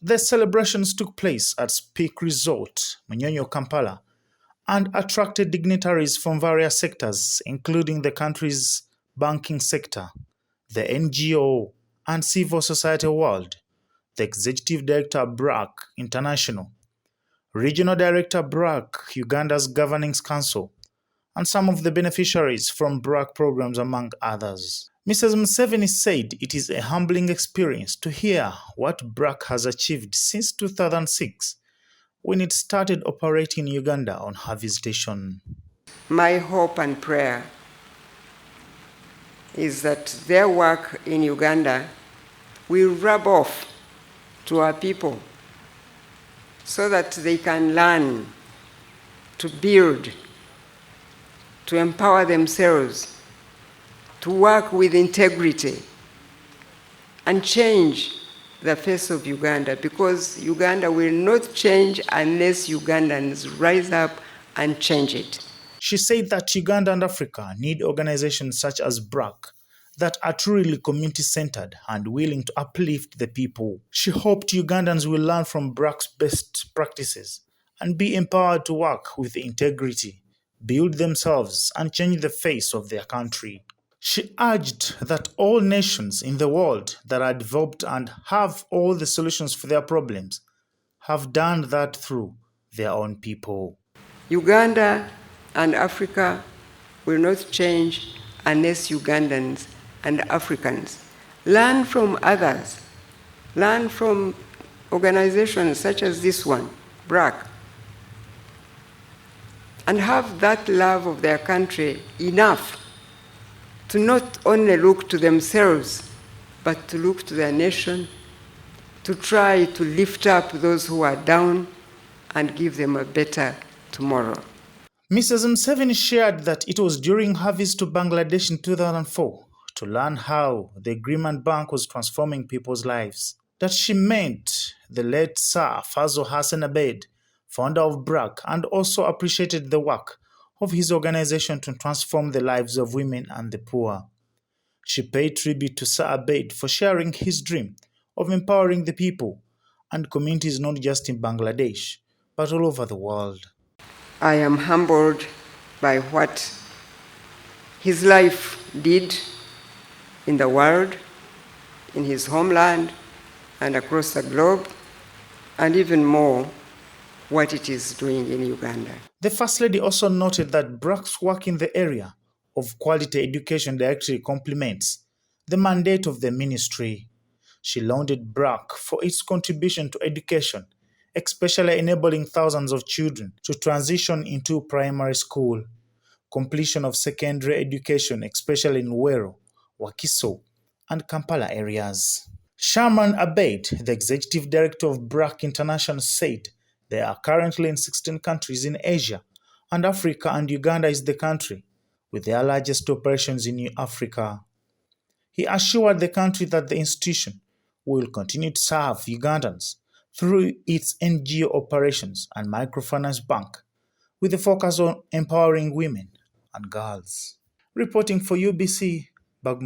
The celebrations took place at Peak Resort, Munyonyo, Kampala, and attracted dignitaries from various sectors, including the country's banking sector, the NGO and civil society world, the Executive Director Brac International, Regional Director Brac Uganda's Governing Council, and some of the beneficiaries from Brac programs, among others. Mrs. Museveni said it is a humbling experience to hear what Brac has achieved since 2006, when it started operating in Uganda on her visitation. My hope and prayer is that their work in Uganda will rub off to our people so that they can learn to build, to empower themselves, to work with integrity and change the face of Uganda, because Uganda will not change unless Ugandans rise up and change it. She said that Uganda and Africa need organizations such as Brac that are truly community-centered and willing to uplift the people. She hoped Ugandans will learn from Brac's best practices and be empowered to work with integrity, build themselves, and change the face of their country. She urged that all nations in the world that are developed and have all the solutions for their problems have done that through their own people. Uganda and Africa will not change unless Ugandans and Africans learn from others, learn from organizations such as this one, Brac, and have that love of their country enough to not only look to themselves, but to look to their nation, to try to lift up those who are down and give them a better tomorrow. Mrs. Museveni shared that it was during her visit to Bangladesh in 2004 to learn how the Agreement Bank was transforming people's lives that she met the late Sir Fazl Hassan Abed, founder of Brac, and also appreciated the work of his organization to transform the lives of women and the poor. She paid tribute to Sir Abed for sharing his dream of empowering the people and communities not just in Bangladesh, but all over the world. I am humbled by what his life did in the world, in his homeland, and across the globe, and even more, what it is doing in Uganda. The First Lady also noted that Brac's work in the area of quality education directly complements the mandate of the ministry. She lauded Brac for its contribution to education, especially enabling thousands of children to transition into primary school, completion of secondary education, especially in Wero, Wakiso, and Kampala areas. Sharman Abed, the executive director of Brac International, said they are currently in 16 countries in Asia, and Africa, and Uganda is the country with their largest operations in Africa. He assured the country that the institution will continue to serve Ugandans through its NGO operations and microfinance bank, with a focus on empowering women and girls. Reporting for UBC, Bagma.